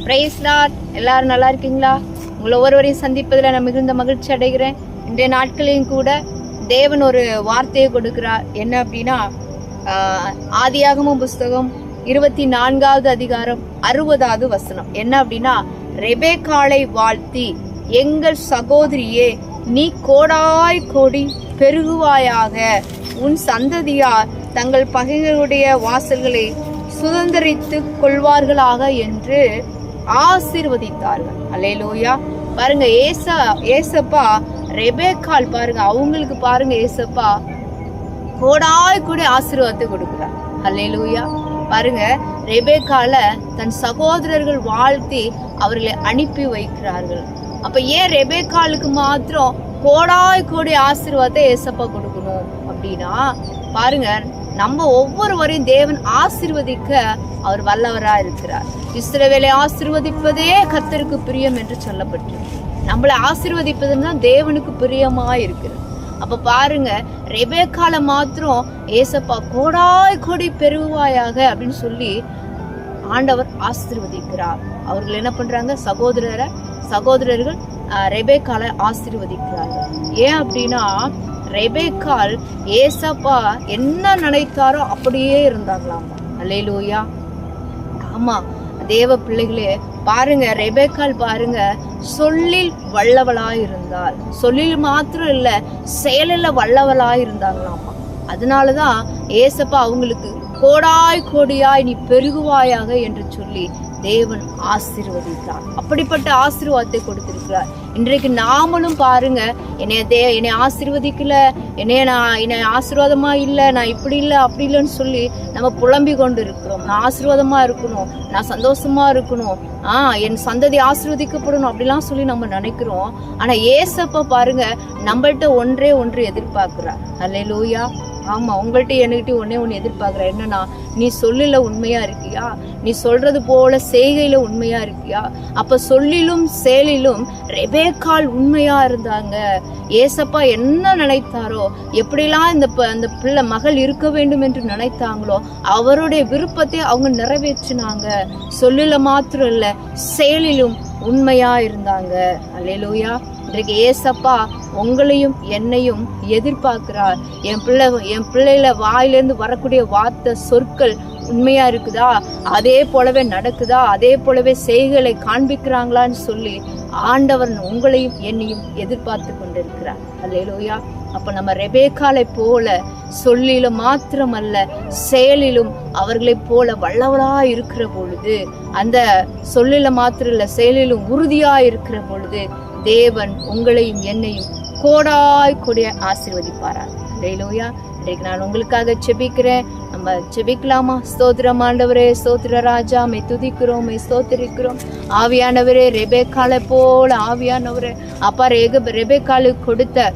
Price Lord. எல்லாரும் நல்லா இருக்கீங்களா? உங்களை ஒவ்வொருவரையும் சந்திப்பதில் நான் மிகுந்த மகிழ்ச்சி அடைகிறேன். இன்றைய நாட்களையும் கூட தேவன் ஒரு வார்த்தையை கொடுக்கிறார். என்ன அப்படின்னா, ஆதியாகமம் புஸ்தகம் 24வது அதிகாரம் 60வது வசனம். என்ன அப்படின்னா, ரெபெக்காளை வாழ்த்தி, எங்கள் சகோதரியே, நீ கோடாய் கோடி பெருகுவாயாக, உன் சந்ததியார் தங்கள் பகைகளுடைய வாசல்களை சுதந்திரித்துக் கொள்வார்களாக என்று ஆசீர்வதித்தார்கள். அல்லேலூயா. பாருங்க, ஏசப்பா ரெபெக்காள் பாருங்க, அவங்களுக்கு பாருங்க ஏசப்பா கோடாய் கூட ஆசீர்வாதத்தை கொடுக்கிறார். அல்லேலூயா. பாருங்க, ரெபெக்காள தன் சகோதரர்கள் வாழ்த்தி அவர்களை அனுப்பி வைக்கிறார்கள். அப்ப ஏன் ரெபெக்காளுக்கு மாத்திரம் கோடாய் கோடி ஆசீர்வாதத்தை ஏசப்பா கொடுக்கணும் அப்படின்னா, பாருங்க, நம்ம ஒவ்வொருவரையும் தேவன் ஆசீர்வதிக்க அவர் வல்லவரா இருக்கிறார். இஸ்ரவேலை ஆசீர்வதிப்பதே கர்த்தருக்கு பிரியம் என்று சொல்லப்பட்டு, நம்மளை ஆசீர்வதிப்பதுன்னா தேவனுக்கு பிரியமா இருக்கிறது. அப்ப பாருங்க, ரெபெக்காள மாத்திரம் ஏசப்பா கோடாய் கோடி பெருகுவாயாக அப்படின்னு சொல்லி ஆண்டவர் ஆசீர்வதிக்கிறார். அவர்கள் என்ன பண்றாங்க? சகோதரர்கள் ரெபெக்காளை ஆசீர்வதிக்கிறார்கள். ஏன் அப்படின்னா, ரெபெக்காள் ஏசப்பா என்ன நினைத்தாரோ அப்படியே இருந்தாங்களாமா. அல்லேலூயா. ஆமா தேவ பிள்ளைகளே, பாருங்க, ரெபெக்காள் பாருங்க சொல்லில் வல்லவளாயிருந்தாள். சொல்லில் மாத்திரம் இல்ல, செயலில் வல்லவளாயிருந்தாங்களாமா. அதனாலதான் ஏசப்பா அவங்களுக்கு கோடாய் கோடியாய் நீ பெருகுவாயாக என்று சொல்லி தேவன் ஆசீர்வதித்தார். அப்படிப்பட்ட ஆசீர்வாதத்தை கொடுத்திருக்கிறார். இன்றைக்கு நாமளும் பாருங்க, என்னை ஆசீர்வதிக்கல, என்னை ஆசீர்வாதமா இல்லை, நான் இப்படி இல்லை அப்படி இல்லைன்னு சொல்லி நம்ம புலம்பி கொண்டு இருக்கிறோம். நான் ஆசீர்வாதமா இருக்கணும், நான் சந்தோஷமா இருக்கணும், என் சந்ததி ஆசீர்வதிக்கப்படணும் அப்படிலாம் சொல்லி நம்ம நினைக்கிறோம். ஆனா ஏசப்பா பாருங்க நம்மள்ட்ட ஒன்றே ஒன்று எதிர்பார்க்கிறார். அல்லேலூயா. ஆமா, உங்கள்கிட்ட என்கிட்ட ஒண்ணு எதிர்பார்க்கிற என்னன்னா, நீ சொல்லில உண்மையா இருக்கியா? நீ சொல்றது போல செய்கையில உண்மையா இருக்கியா? அப்ப சொல்லிலும் செயலிலும் ரெபெக்காள் உண்மையா இருந்தாங்க. ஏசப்பா என்ன நினைத்தாரோ, எப்படிலாம் இந்த பிள்ளை மகள் இருக்க வேண்டும் என்று நினைத்தாங்களோ அவருடைய விருப்பத்தை அவங்க நிறைவேற்றினாங்க. சொல்லில மாத்திரம் இல்ல, செயலிலும் உண்மையா இருந்தாங்க. அல்லேலூயா. இன்றைக்கு ஏசப்பா உங்களையும் என்னையும் எதிர்பார்க்கிறார். என் பிள்ளைல வாயிலிருந்து வரக்கூடிய வார்த்தை சொற்கள் உண்மையா இருக்குதா? அதே போலவே நடக்குதா? அதே போலவே செய்கைகளை காண்பிக்கிறாங்களான்னு சொல்லி ஆண்டவர் உங்களையும் என்னையும் எதிர்பார்த்து கொண்டிருக்கிறார். அல்லேலூயா. அப்ப நம்ம ரெபெக்காளை போல சொல்லிலும் மாத்திரமல்ல, செயலிலும் அவர்களை போல வல்லவரா இருக்கிற பொழுது, அந்த சொல்லில மாத்திரம் இல்ல, செயலிலும் உறுதியா இருக்கிற பொழுது தேவன் உங்களையும் என்னையும் கோடாய் கொடிய ஆசீர்வதிப்பாரார். அல்லேலூயா. இன்றைக்கு நான் உங்களுக்காக செபிக்கிறேன். நம்ம செபிக்கலாமா? ஸ்தோத்திரம் ஆண்டவரே, ஸ்தோத்திர ராஜா, மை துதிக்கிறோம், மை ஸ்தோத்திரிக்கிறோம். ஆவியானவரே, ரெபெக்காளை போல ஆவியானவரே, அப்பா ரெபெக்காளுக்கு கொடுத்த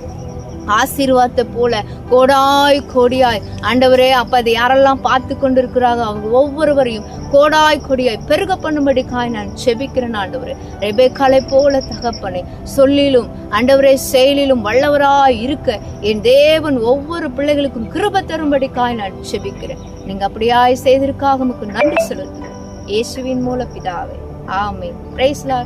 ஆசீர்வாதத்தை போல கோடாய் கோடியாய் ஆண்டவரே, அப்ப அதை யாரெல்லாம் பார்த்து கொண்டிருக்கிறாங்க அவங்க ஒவ்வொருவரையும் கோடாய் கொடியாய் பெருக பண்ணும்படிக்காய் நான் செபிக்கிறேன். ஆண்டவரே, ரெபெக்காளை போல தகப்பனே, சொல்லிலும் ஆண்டவரே செயலிலும் வல்லவராய் இருக்க என் தேவன் ஒவ்வொரு பிள்ளைகளுக்கும் கிருபை தரும்படிக்காய் நான் செபிக்கிறேன். நீங்க அப்படியாய் செய்ததற்காக உமக்கு நன்றி செலுத்துகிறேன். இயேசுவின் மூல பிதாவே, ஆமென். Price Lord.